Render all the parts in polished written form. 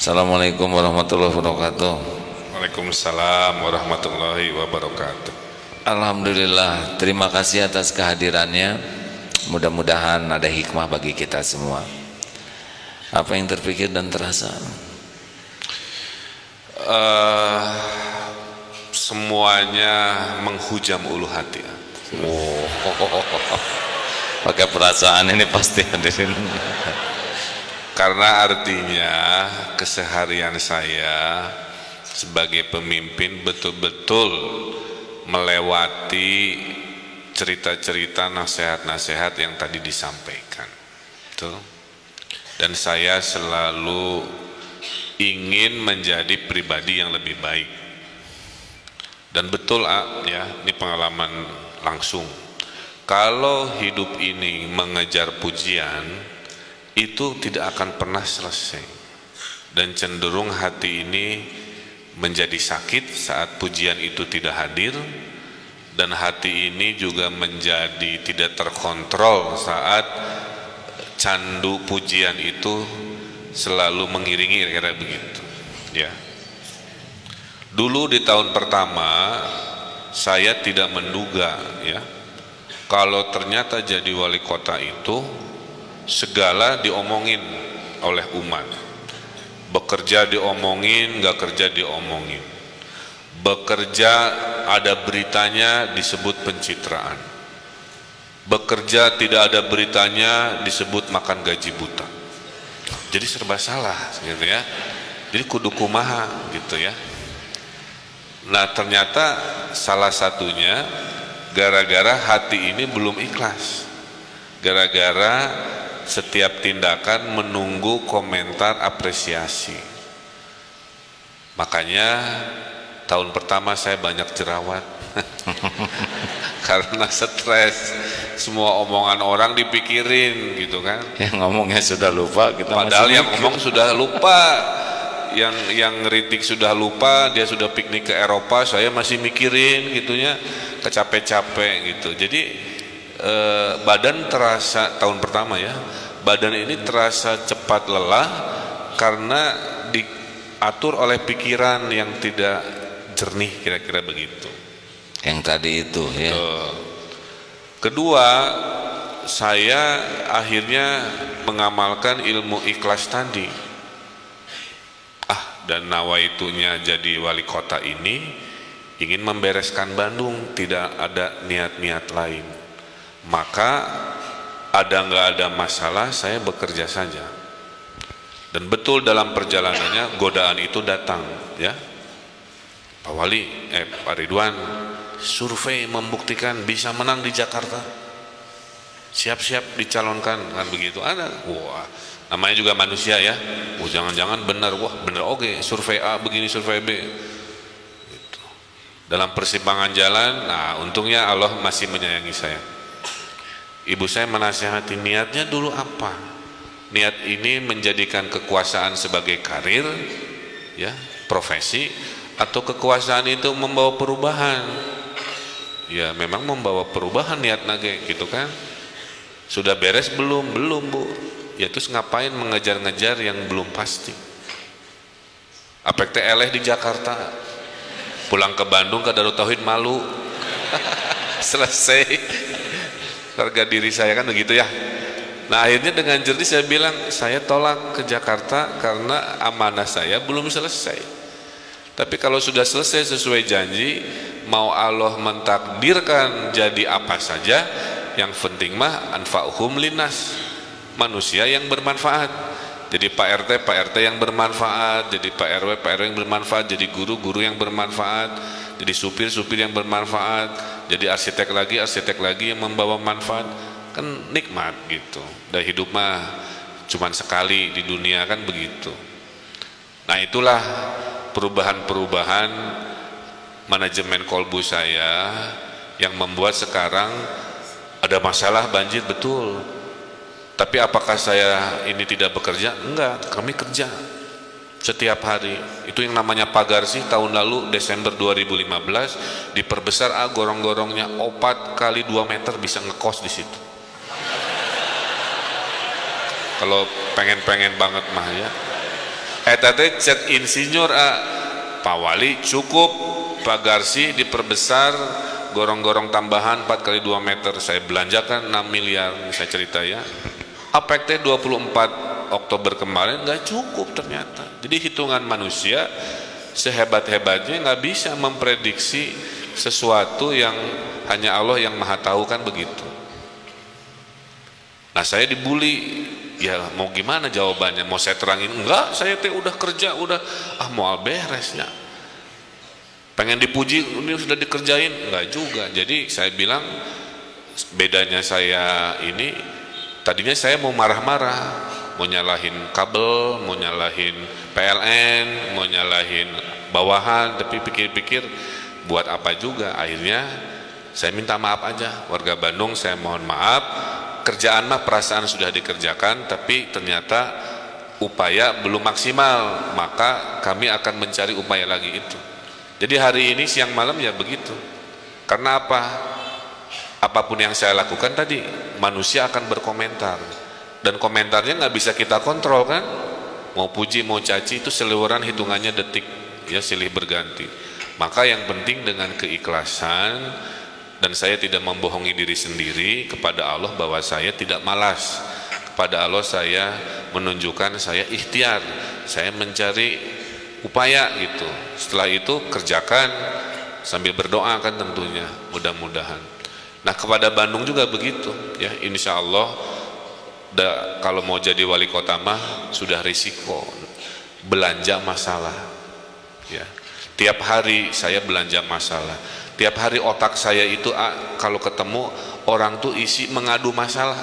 Assalamualaikum warahmatullahi wabarakatuh. Waalaikumsalam warahmatullahi wabarakatuh. Alhamdulillah, terima kasih atas kehadirannya. Mudah-mudahan ada hikmah bagi kita semua. Apa yang terpikir dan terasa? Semuanya menghujam ulu hati. Oh, pakai perasaan ini pasti hadirin. Karena artinya keseharian saya sebagai pemimpin betul-betul melewati cerita-cerita nasihat-nasihat yang tadi disampaikan. Betul. Dan saya selalu ingin menjadi pribadi yang lebih baik. Dan betul ya, ini pengalaman langsung. Kalau hidup ini mengejar pujian, itu tidak akan pernah selesai. Dan cenderung hati ini menjadi sakit saat pujian itu tidak hadir, dan hati ini juga menjadi tidak terkontrol saat candu pujian itu selalu mengiringi, kira-kira begitu ya. Dulu di tahun pertama saya tidak menduga ya, kalau ternyata jadi wali kota itu segala diomongin oleh umat. Bekerja diomongin, gak kerja diomongin. Bekerja ada beritanya disebut pencitraan. Bekerja tidak ada beritanya disebut makan gaji buta. Jadi serba salah gitu ya. Jadi kudu kumaha gitu ya. Nah ternyata salah satunya gara-gara hati ini belum ikhlas. Gara-gara setiap tindakan menunggu komentar apresiasi. Makanya tahun pertama saya banyak jerawat karena stres, semua omongan orang dipikirin gitu kan. Yang ngomongnya sudah lupa, kita padahal masih yang ngomong sudah lupa, yang ngeritik sudah lupa, dia sudah piknik ke Eropa, saya masih mikirin gitunya, kecapek-capek gitu. Jadi badan terasa, tahun pertama ya, badan ini terasa cepat lelah karena diatur oleh pikiran yang tidak jernih, kira-kira begitu. yang tadi itu ya. Kedua, saya akhirnya mengamalkan ilmu ikhlas tadi. Dan nawaitunya jadi wali kota ini ingin membereskan Bandung, tidak ada niat-niat lain. Maka ada nggak ada masalah, saya bekerja saja. Dan betul dalam perjalanannya godaan itu datang ya. Pak Wali, Pak Ridwan, survei membuktikan bisa menang di Jakarta, siap-siap dicalonkan, kan begitu. Ada, wah namanya juga manusia ya, jangan-jangan benar, wah benar oke, survei A begini, survei B gitu. Dalam persimpangan jalan, nah untungnya Allah masih menyayangi saya. Ibu saya menasihati, niatnya dulu apa? Niat ini menjadikan kekuasaan sebagai karir, ya, profesi, atau kekuasaan itu membawa perubahan? Ya, memang membawa perubahan niat nage, gitu kan? Sudah beres belum? Belum, Bu. Ya terus ngapain mengejar-ngejar yang belum pasti? Apek teh eleh di Jakarta, pulang ke Bandung ke Darut Tauhid malu. Selesai. Harga diri saya kan begitu ya. Nah akhirnya dengan jernih saya bilang, saya tolak ke Jakarta karena amanah saya belum selesai. Tapi kalau sudah selesai sesuai janji, mau Allah mentakdirkan jadi apa saja, yang penting mah anfa'uhum linnas, manusia yang bermanfaat. Jadi Pak RT yang bermanfaat, jadi Pak RW yang bermanfaat, jadi guru yang bermanfaat, jadi supir yang bermanfaat, jadi arsitek lagi yang membawa manfaat, kan nikmat gitu. Dan hidup mah cuman sekali di dunia, kan begitu. Nah itulah perubahan-perubahan manajemen kolbu saya yang membuat sekarang ada masalah banjir, betul. Tapi apakah saya ini tidak bekerja? Enggak, kami kerja setiap hari. Itu yang namanya pagar sih, tahun lalu Desember 2015 diperbesar, gorong-gorongnya 4 kali 2 meter bisa ngekos di situ. Kalau pengen-pengen banget mah ya. eta teh cek insinyur Pak Wali cukup pagarsi diperbesar, gorong-gorong tambahan 4 kali 2 meter, saya belanjakan 6 miliar, saya cerita ya. Apek teh 24 Oktober kemarin nggak cukup ternyata. Jadi hitungan manusia sehebat-hebatnya nggak bisa memprediksi sesuatu yang hanya Allah yang maha tahu, kan begitu. Nah saya dibully, ya mau gimana jawabannya? Mau saya terangin? Enggak, saya teh udah kerja, udah mau beresnya. Pengen dipuji, ini sudah dikerjain? Enggak juga. Jadi saya bilang bedanya saya ini, tadinya saya mau marah-marah, mau nyalahin kabel, mau nyalahin PLN, mau nyalahin bawahan, tapi pikir-pikir buat apa juga. Akhirnya saya minta maaf aja, warga Bandung saya mohon maaf, kerjaan mah perasaan sudah dikerjakan, tapi ternyata upaya belum maksimal, maka kami akan mencari upaya lagi itu. Jadi hari ini siang malam ya begitu. Karena apa? Apapun yang saya lakukan tadi, manusia akan berkomentar, dan komentarnya nggak bisa kita kontrol kan. Mau puji mau caci itu seliweran, hitungannya detik, ya silih berganti. Maka yang penting dengan keikhlasan, dan saya tidak membohongi diri sendiri kepada Allah bahwa saya tidak malas. Kepada Allah saya menunjukkan saya ikhtiar, saya mencari upaya gitu. Setelah itu kerjakan sambil berdoa kan tentunya, mudah-mudahan. Nah kepada Bandung juga begitu ya, insya Allah kalau mau jadi wali kota mah sudah risiko belanja masalah ya. Tiap hari saya belanja masalah, tiap hari otak saya itu kalau ketemu orang tuh isi mengadu masalah.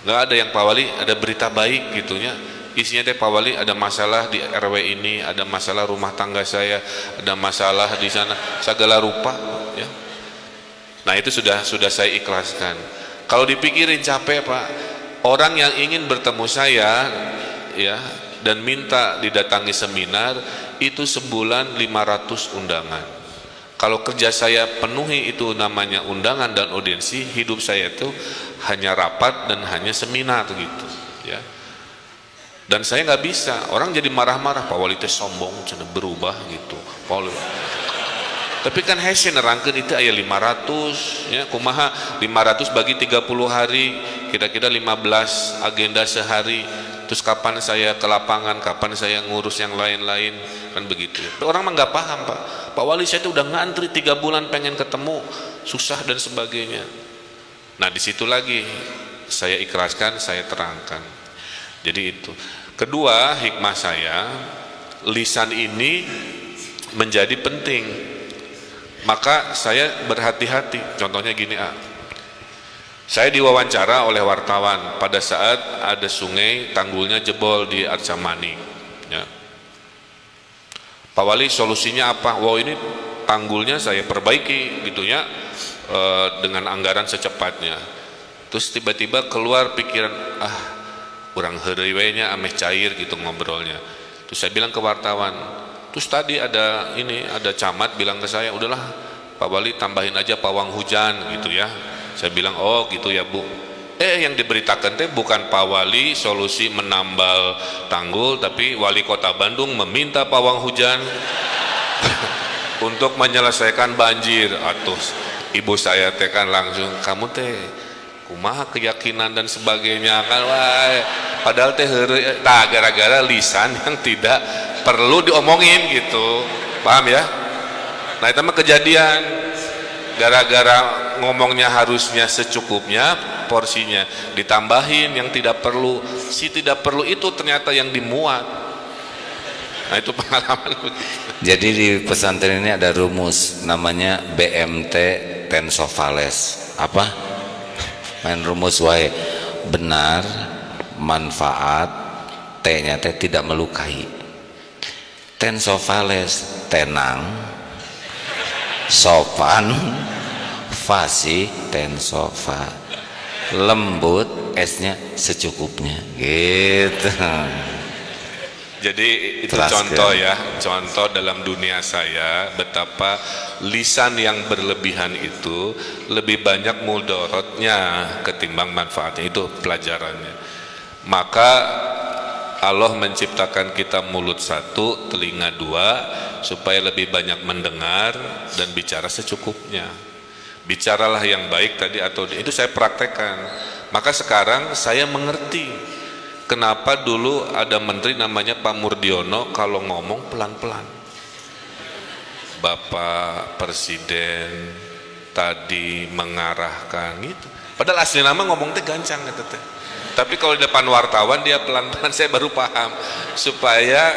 Nggak ada yang Pak Wali ada berita baik gitunya, isinya teh Pak Wali ada masalah di RW ini, ada masalah rumah tangga saya, ada masalah di sana, segala rupa ya. Nah itu sudah saya ikhlaskan. Kalau dipikirin capek Pak, orang yang ingin bertemu saya ya dan minta didatangi seminar itu sebulan 500 undangan. Kalau kerja saya penuhi itu namanya undangan dan audiensi, hidup saya itu hanya rapat dan hanya seminar gitu ya. Dan saya nggak bisa, orang jadi marah-marah, Pak Wali teh sombong, cenah berubah gitu. Tapi kan hese nerangkeun itu aya 500 ya, kumaha 500 bagi 30 hari, kira-kira 15 agenda sehari. Terus kapan saya ke lapangan, kapan saya ngurus yang lain-lain, kan begitu. Orang mah nggak paham Pak Wali saya itu udah ngantri 3 bulan pengen ketemu, susah dan sebagainya. Nah di situ lagi saya ikhlaskan, saya terangkan. Jadi itu. Kedua, hikmah saya, lisan ini menjadi penting. Maka saya berhati-hati. Contohnya gini saya diwawancara oleh wartawan pada saat ada sungai tanggulnya jebol di Arca Manik ya. Pak Wali solusinya apa? Wow ini tanggulnya saya perbaiki gitu ya, dengan anggaran secepatnya. Terus tiba-tiba keluar pikiran, kurang heureuy we nya ameh cair gitu ngobrolnya. Terus saya bilang ke wartawan, terus tadi ada camat bilang ke saya, udahlah Pak Wali tambahin aja pawang hujan gitu ya. Saya bilang oh gitu ya Bu. Yang diberitakan teh bukan Pak Wali solusi menambal tanggul, tapi Wali Kota Bandung meminta pawang hujan untuk menyelesaikan banjir. Atuh ibu saya teh kan langsung, kamu teh kumaha keyakinan dan sebagainya kan, padahal teh heureuy gara-gara lisan yang tidak perlu diomongin gitu, paham ya? Nah itu mah kejadian gara-gara ngomongnya harusnya secukupnya, porsinya ditambahin yang tidak perlu, si tidak perlu itu ternyata yang dimuat. Nah itu pengalaman begitu. Jadi di pesantren ini ada rumus namanya BMT Tensofales. Apa? Main rumus wae, benar, manfaat, T-nya teh tidak melukai. Tensofales, tenang, sopan, fasih, tensofa, lembut, S-nya secukupnya gitu. Jadi itu contoh ya, contoh dalam dunia saya betapa lisan yang berlebihan itu lebih banyak mudorotnya ketimbang manfaatnya, itu pelajarannya. Maka Allah menciptakan kita mulut satu, telinga dua, supaya lebih banyak mendengar dan bicara secukupnya. Bicaralah yang baik tadi, atau itu saya praktekkan. Maka sekarang saya mengerti kenapa dulu ada menteri namanya Pak Murdiono kalau ngomong pelan-pelan. Bapak Presiden tadi mengarahkan gitu. Padahal asli nama ngomong teh gancang gitu teh. Tapi kalau di depan wartawan dia pelan-pelan, saya baru paham, supaya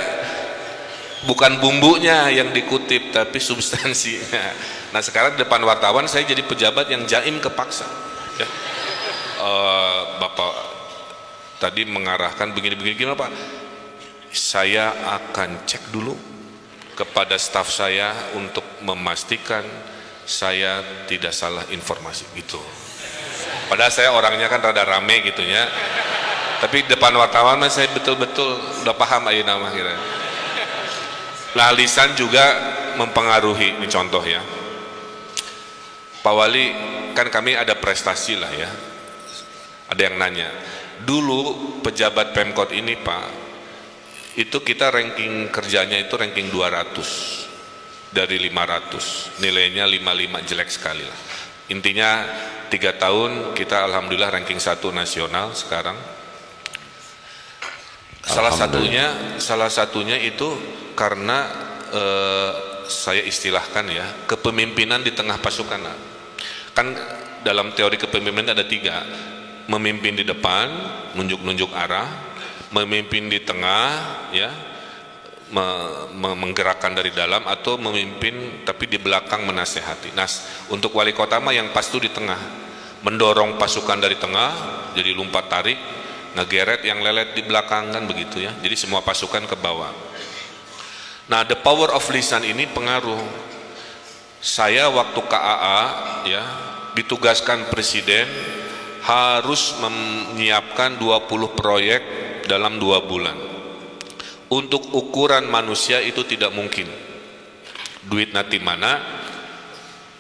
bukan bumbunya yang dikutip tapi substansinya. Nah sekarang di depan wartawan saya jadi pejabat yang jaim kepaksa ya. Bapak tadi mengarahkan begini-begini, gimana Pak? Saya akan cek dulu kepada staf saya untuk memastikan saya tidak salah informasi gitu. Padahal saya orangnya kan rada rame gitu ya, tapi depan wartawan saya betul-betul udah paham aja nama kira. Nah lisan juga mempengaruhi. Ini contoh ya, Pak Wali, kan kami ada prestasi lah ya. Ada yang nanya, dulu pejabat Pemkot ini Pak, itu kita ranking kerjanya itu ranking 200 dari 500, nilainya 55, jelek sekali lah. Intinya 3 tahun kita alhamdulillah ranking 1 nasional sekarang. Salah satunya itu karena saya istilahkan ya, kepemimpinan di tengah pasukan. Kan dalam teori kepemimpinan ada 3, memimpin di depan, nunjuk-nunjuk arah, memimpin di tengah ya, menggerakkan dari dalam, atau memimpin tapi di belakang menasehati. Nah untuk wali kota mah yang pas itu di tengah, mendorong pasukan dari tengah jadi lumpat tarik, ngegeret yang lelet di belakang, kan begitu ya, jadi semua pasukan ke bawah. Nah the power of lisan ini pengaruh. Saya waktu KAA ya ditugaskan presiden harus menyiapkan 20 proyek dalam 2 bulan. Untuk ukuran manusia itu tidak mungkin. Duit nanti mana,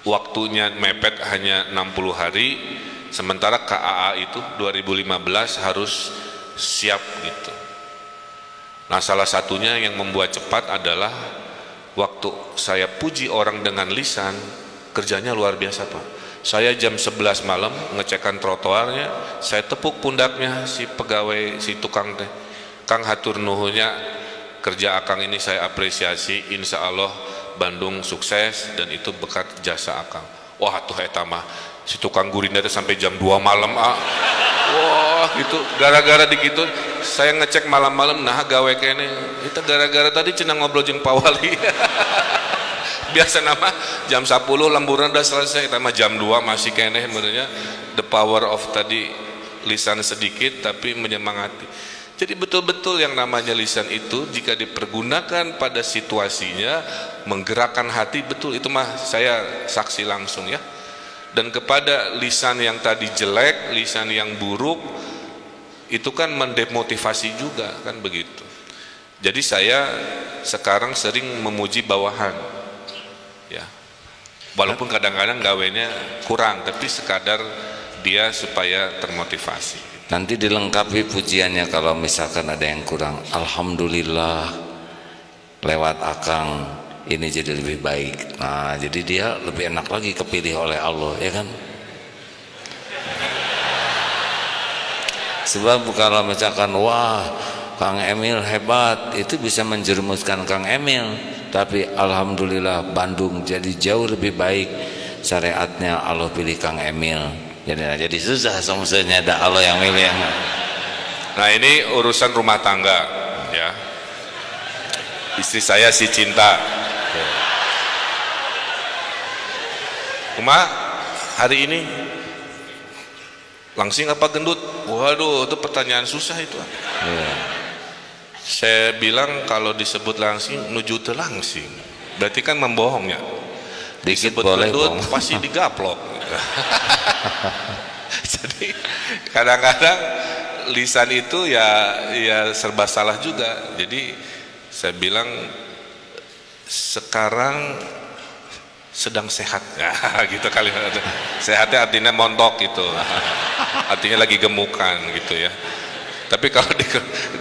waktunya mepet hanya 60 hari, sementara KAA itu 2015 harus siap gitu. Nah salah satunya yang membuat cepat adalah waktu saya puji orang dengan lisan, kerjanya luar biasa Pak. Saya jam 11 malam ngecekkan trotoarnya, saya tepuk pundaknya si pegawai, si tukang teh, Kang hatur nuhunnya, kerja Akang ini saya apresiasi, insya Allah Bandung sukses, dan itu berkat jasa Akang. Wah tuh etamah si tukang gurinda itu sampai jam 2 malam wah gitu, gara-gara digitu saya ngecek malam-malam, nah gawe kene itu gara-gara tadi cenah ngobrol jeung Pak Wali. Biasa nama jam 10 lemburan udah selesai, sama jam 2 masih kene. Sebenarnya the power of tadi lisan sedikit tapi menyemangati. Jadi betul-betul yang namanya lisan itu jika dipergunakan pada situasinya menggerakkan hati, betul itu mah saya saksi langsung ya. Dan kepada lisan yang tadi jelek, lisan yang buruk, itu kan mendemotivasi juga kan begitu. Jadi saya sekarang sering memuji bawahan ya, walaupun kadang-kadang gawenya kurang, tapi sekadar dia supaya termotivasi. Nanti dilengkapi pujiannya kalau misalkan ada yang kurang, alhamdulillah lewat Akang ini jadi lebih baik. Nah jadi dia lebih enak lagi kepilih oleh Allah ya kan. Sebab kalau misalkan wah Kang Emil hebat, itu bisa menjerumuskan Kang Emil, tapi alhamdulillah Bandung jadi jauh lebih baik syariatnya, Allah pilih Kang Emil. Jadi susah semuanya ada Allah yang milih yang. Nah ini urusan rumah tangga ya. Istri saya si Cinta. Uma hari ini langsing apa gendut? Waduh itu pertanyaan susah itu. Saya bilang kalau disebut langsing nuju teu langsing, berarti kan membohong ya. Dikit disebut boleh gendut bohong. pasti digaplok. Jadi kadang-kadang lisan itu ya serba salah juga. Jadi saya bilang sekarang sedang sehat ya, gitu kali. Sehatnya artinya montok gitu, artinya lagi gemukan gitu ya. Tapi kalau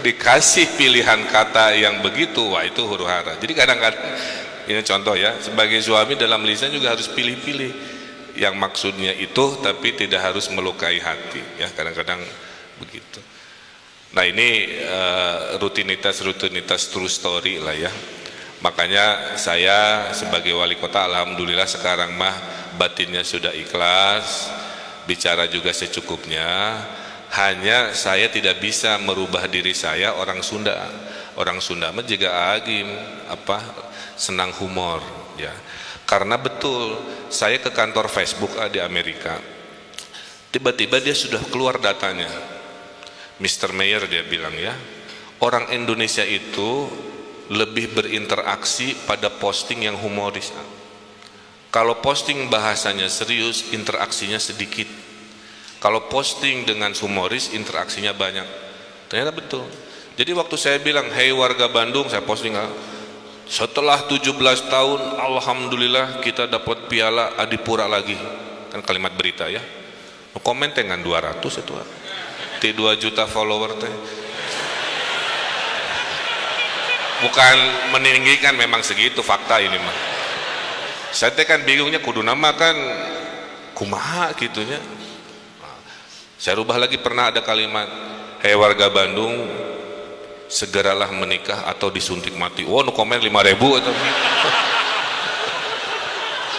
dikasih pilihan kata yang begitu, wah itu huru hara. Jadi kadang-kadang, ini contoh ya, sebagai suami dalam lisan juga harus pilih-pilih yang maksudnya itu, tapi tidak harus melukai hati ya, kadang-kadang begitu. Nah ini rutinitas true story lah ya. Makanya saya sebagai wali kota, alhamdulillah sekarang mah batinnya sudah ikhlas, bicara juga secukupnya. Hanya saya tidak bisa merubah diri saya orang Sunda. Orang Sunda mah juga agim senang humor ya. Karena betul saya ke kantor Facebook di Amerika, tiba-tiba dia sudah keluar datanya. Mr. Mayor dia bilang ya, orang Indonesia itu lebih berinteraksi pada posting yang humoris. Kalau posting bahasanya serius, interaksinya sedikit. Kalau posting dengan humoris, interaksinya banyak. Ternyata betul. Jadi waktu saya bilang, hey warga Bandung, saya posting, setelah 17 tahun, alhamdulillah kita dapat piala Adipura lagi. Kan kalimat berita ya. Komen dengan 200 itu. 2 juta follower teh. Bukan meninggikan, memang segitu fakta ini mah. Saya teh kan bingungnya kudu nama kan kumaha gitunya. Saya rubah lagi, pernah ada kalimat, hei warga Bandung, segeralah menikah atau disuntik mati. Wow, komen 5.000 atau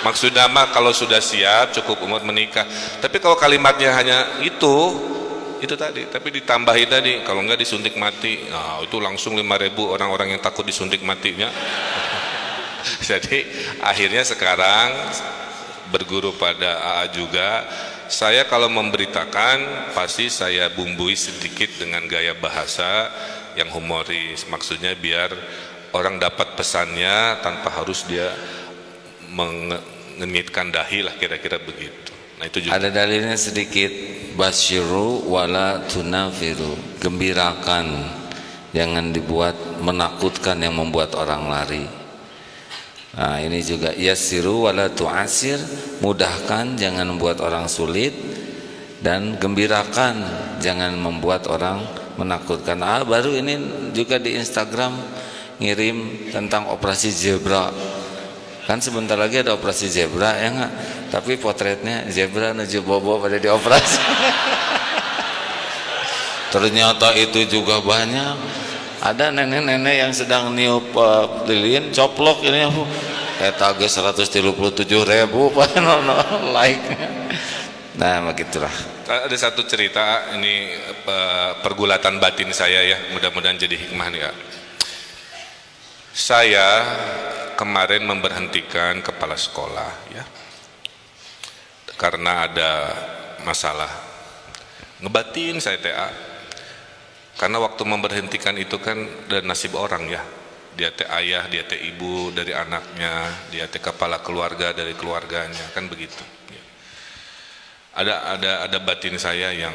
maksud nama kalau sudah siap cukup umur menikah. Tapi kalau kalimatnya hanya itu tadi, tapi ditambahi tadi, kalau enggak disuntik mati, nah itu langsung 5.000 orang-orang yang takut disuntik matinya. Jadi akhirnya sekarang berguru pada AA juga, saya kalau memberitakan pasti saya bumbui sedikit dengan gaya bahasa yang humoris, maksudnya biar orang dapat pesannya tanpa harus dia mengenitkan dahi lah, kira-kira begitu. Nah itu juga. Ada dalilnya sedikit, basyiru wala tunafiru, gembirakan, jangan dibuat menakutkan yang membuat orang lari. Nah ini juga yassiru wala tu'asir, mudahkan, jangan membuat orang sulit, dan gembirakan, jangan membuat orang menakutkan. Baru ini juga di Instagram ngirim tentang operasi zebra. Kan sebentar lagi ada operasi zebra ya enggak? Tapi potretnya zebra nuju bobo pada dioperasi. Ternyata itu juga banyak. Ada nenek-nenek yang sedang niup lilin, coplok ini eta ge 137.000 like. Nah begitulah. Ada satu cerita ini, pergulatan batin saya ya, mudah-mudahan jadi hikmah nih Kak. Saya kemarin memberhentikan kepala sekolah ya, karena ada masalah ngebatin saya TA. Karena waktu memberhentikan itu kan dan nasib orang ya, dia teh ayah, dia teh ibu dari anaknya, dia teh kepala keluarga dari keluarganya, kan begitu ya. Ada batin saya yang,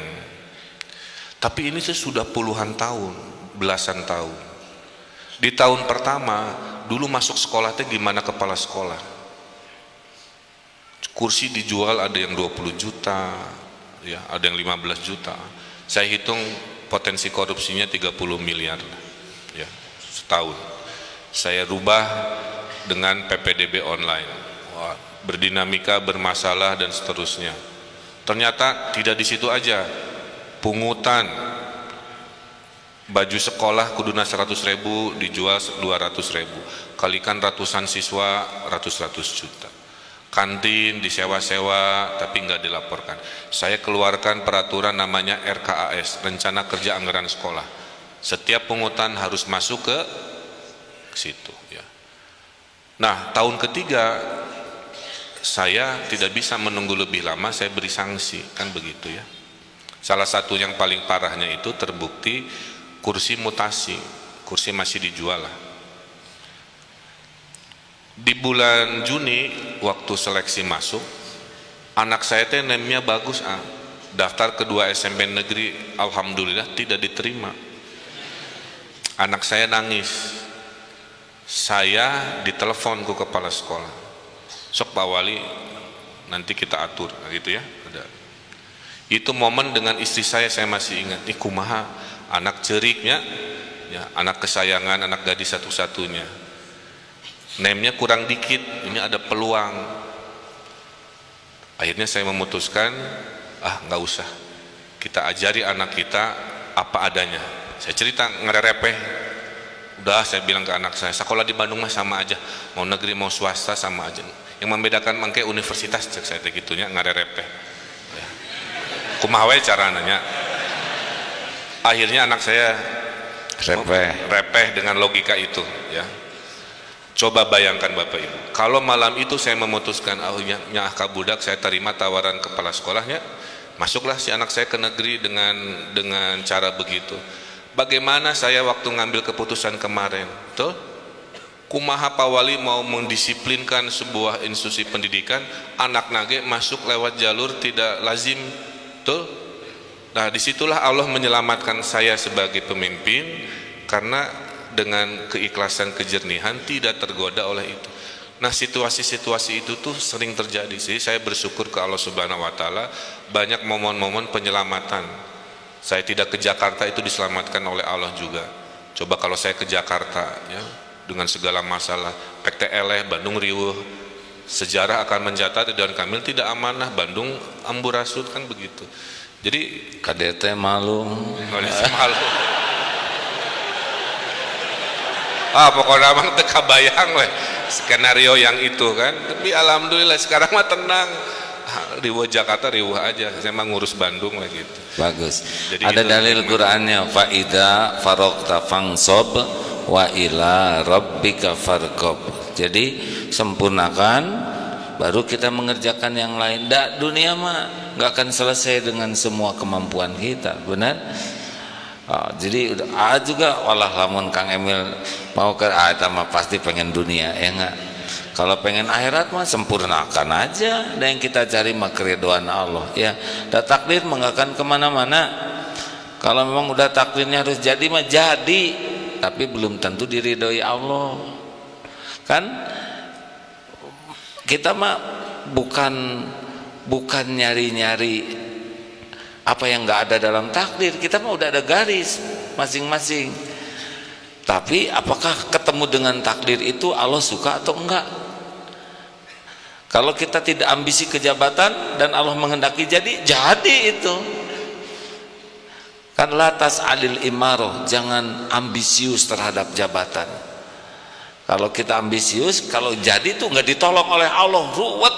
tapi ini sudah puluhan tahun, belasan tahun. Di tahun pertama dulu masuk sekolah teh gimana kepala sekolah, kursi dijual ada yang 20 juta ya, ada yang 15 juta. Saya hitung potensi korupsinya 30 miliar ya setahun. Saya rubah dengan PPDB online. Wah, berdinamika, bermasalah dan seterusnya. Ternyata tidak di situ aja. Pungutan baju sekolah kuduna 100.000 dijual 200.000. Kalikan ratusan siswa, ratus juta. Kantin disewa-sewa tapi nggak dilaporkan. Saya keluarkan peraturan namanya RKAS, Rencana Kerja Anggaran Sekolah. Setiap pungutan harus masuk ke situ ya. Nah tahun ketiga saya tidak bisa menunggu lebih lama, saya beri sanksi, kan begitu ya. Salah satu yang paling parahnya itu terbukti kursi mutasi, kursi masih dijual lah. Di bulan Juni waktu seleksi masuk, anak saya teh nemnya bagus daftar kedua SMP negeri, alhamdulillah tidak diterima. Anak saya nangis. Saya ditelepon ke kepala sekolah, sok Pak Wali nanti kita atur gitu ya. Ada itu momen dengan istri saya masih ingat, kumaha anak ceriknya, ya, anak kesayangan, anak gadis satu-satunya. Name-nya kurang dikit, ini ada peluang. Akhirnya saya memutuskan, nggak usah. Kita ajari anak kita apa adanya. Saya cerita ngerepeh. Udah, saya bilang ke anak saya, sekolah di Bandung mah sama aja, mau negeri mau swasta sama aja. Yang membedakan mangke universitas, cek saya gitunya ngerepeh. Ya. Kumaha we carananya. Akhirnya anak saya repeh dengan logika itu, ya. Coba bayangkan Bapak Ibu, kalau malam itu saya memutuskan, nyah budak, saya terima tawaran kepala sekolahnya, masuklah si anak saya ke negeri dengan cara begitu. Bagaimana saya waktu ngambil keputusan kemarin, tuh, kumaha Pak Wali mau mendisiplinkan sebuah institusi pendidikan, anak nage masuk lewat jalur tidak lazim, tuh. Nah, disitulah Allah menyelamatkan saya sebagai pemimpin, karena dengan keikhlasan, kejernihan, tidak tergoda oleh itu. Nah, situasi-situasi itu tuh sering terjadi sih. Saya bersyukur ke Allah Subhanahu wa taala, banyak momen-momen penyelamatan. Saya tidak ke Jakarta itu diselamatkan oleh Allah juga. Coba kalau saya ke Jakarta, ya, dengan segala masalah, PTL, Bandung riweuh, sejarah akan mencatat Ridwan Kamil tidak amanah, Bandung amburadul, kan begitu. Jadi KDT malu. Pokoknya abang teka bayang lah skenario yang itu kan. Tapi alhamdulillah sekarang mah tenang. Riweuh Jakarta riweuh aja, saya mah ngurus Bandung lah gitu. Bagus. Jadi ada dalil Qur'annya, faida farokta fangsob wa ila rabbika farkob. Jadi sempurnakan, baru kita mengerjakan yang lain. Dunia mah nggak akan selesai dengan semua kemampuan kita, benar? Jadi juga walah lamun Kang Emil mau ke mah pasti pengen dunia, ya enggak? Kalau pengen akhirat mah sempurnakan aja, dan yang kita cari mah keridhaan Allah, ya. Dan takdir mah nggak akan kemana-mana. Kalau memang udah takdirnya harus jadi mah jadi, tapi belum tentu diridhoi Allah. Kan kita mah bukan nyari-nyari apa yang nggak ada dalam takdir. Kita mah udah ada garis masing-masing. Tapi apakah ketemu dengan takdir itu Allah suka atau enggak? Kalau kita tidak ambisi kejabatan dan Allah menghendaki jadi itu. Kan latas alil imaroh, jangan ambisius terhadap jabatan. Kalau kita ambisius, kalau jadi tuh nggak ditolong oleh Allah, ruwet.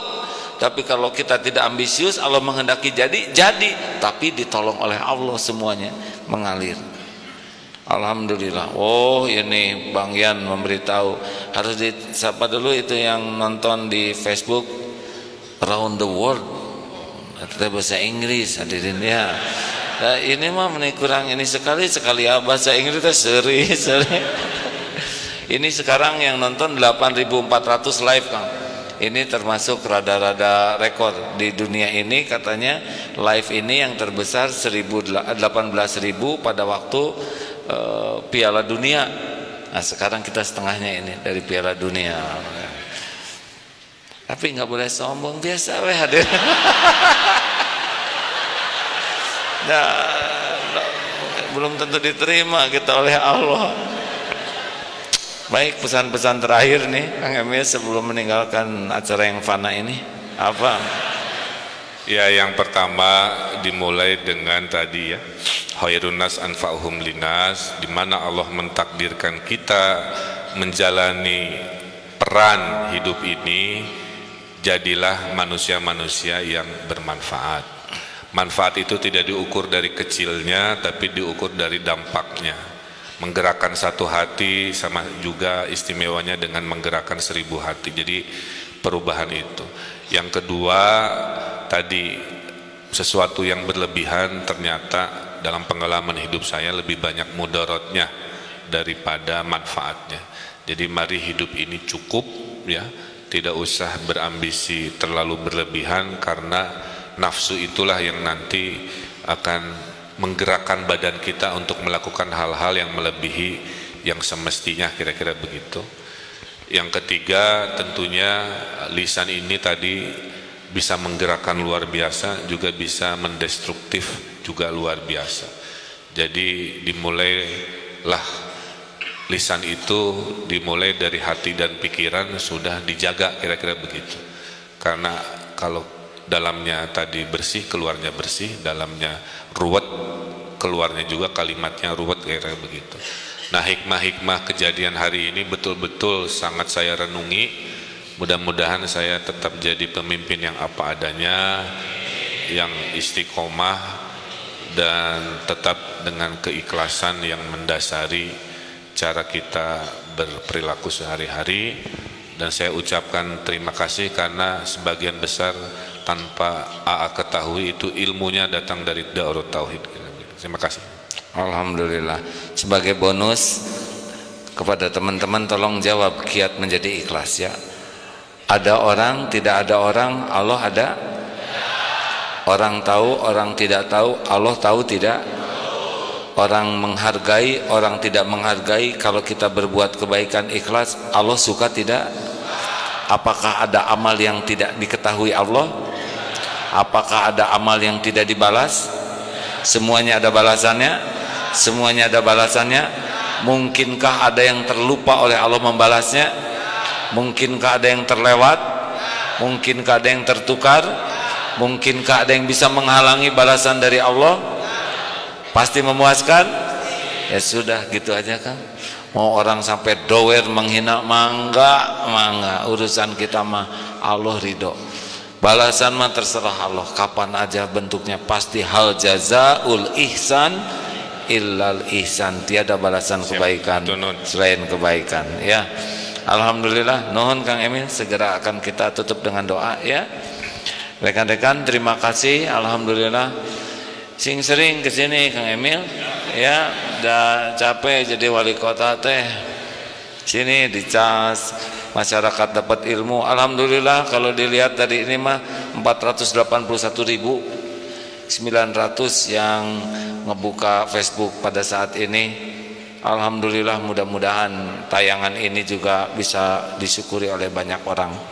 Tapi kalau kita tidak ambisius, Allah menghendaki jadi, tapi ditolong oleh Allah, semuanya mengalir. Alhamdulillah. Oh, ini Bang Yan memberitahu, harus disapa dulu itu yang nonton di Facebook Around the World, itu bahasa Inggris hadirin ya. Nah, ini mah kurang ini sekali ya bahasa Inggris seri. Ini sekarang yang nonton 8.400 live, Kang. Ini termasuk rada-rada rekor di dunia ini, katanya live ini yang terbesar 18.000 pada waktu Piala Dunia. Nah, sekarang kita setengahnya ini dari Piala Dunia. Tapi nggak boleh sombong, biasa weh hadir. Nah, belum tentu diterima kita oleh Allah. Baik, pesan-pesan terakhir nih Kang Emil sebelum meninggalkan acara yang fana ini apa? Ya, yang pertama dimulai dengan tadi ya, khairun nas anfa'uhum linas, di mana Allah mentakdirkan kita menjalani peran hidup ini, jadilah manusia-manusia yang bermanfaat. Manfaat itu tidak diukur dari kecilnya, tapi diukur dari dampaknya. Menggerakkan satu hati sama juga istimewanya dengan menggerakkan 1000 hati. Jadi perubahan itu. Yang kedua tadi, sesuatu yang berlebihan ternyata dalam pengalaman hidup saya lebih banyak mudaratnya daripada manfaatnya. Jadi mari hidup ini cukup ya, tidak usah berambisi terlalu berlebihan, karena nafsu itulah yang nanti akan menggerakkan badan kita untuk melakukan hal-hal yang melebihi yang semestinya, kira-kira begitu. Yang ketiga tentunya lisan ini tadi bisa menggerakkan luar biasa, juga bisa mendestruktif juga luar biasa. Jadi dimulailah lisan itu, dimulai dari hati dan pikiran sudah dijaga, kira-kira begitu. Karena kalau dalamnya tadi bersih, keluarnya bersih, dalamnya ruwet, keluarnya juga kalimatnya ruwet, kira-kira begitu. Nah, hikmah-hikmah kejadian hari ini betul-betul sangat saya renungi. Mudah-mudahan saya tetap jadi pemimpin yang apa adanya, yang istiqomah, dan tetap dengan keikhlasan yang mendasari cara kita berperilaku sehari-hari. Dan saya ucapkan terima kasih karena sebagian besar tanpa AA ketahui itu ilmunya datang dari Darut Tauhid. Terima kasih. Alhamdulillah. Sebagai bonus kepada teman-teman, tolong jawab kiat menjadi ikhlas ya. Ada orang, tidak ada orang, Allah ada. Orang tahu, orang tidak tahu, Allah tahu tidak. Orang menghargai, orang tidak menghargai. Kalau kita berbuat kebaikan ikhlas, Allah suka tidak? Apakah ada amal yang tidak diketahui Allah? Apakah ada amal yang tidak dibalas? Semuanya ada balasannya. Semuanya ada balasannya. Mungkinkah ada yang terlupa oleh Allah membalasnya? Mungkinkah ada yang terlewat? Mungkinkah ada yang tertukar? Mungkinkah ada yang bisa menghalangi balasan dari Allah? Pasti memuaskan? Ya sudah, gitu aja kan. Mau orang sampai dower menghina, mangga, urusan kita mah Allah ridho. Balasan mah terserah Allah, kapan aja bentuknya, pasti hal jazaul ihsan illal ihsan. Tiada balasan kebaikan selain kebaikan ya. Alhamdulillah, nuhun Kang Emil, segera akan kita tutup dengan doa ya. Rekan-rekan terima kasih, alhamdulillah. Sing sering kesini Kang Emil ya, udah capek jadi wali kota teh. Sini dicas, masyarakat dapat ilmu. Alhamdulillah, kalau dilihat dari ini mah 481.900 yang ngebuka Facebook pada saat ini. Alhamdulillah, mudah-mudahan tayangan ini juga bisa disyukuri oleh banyak orang.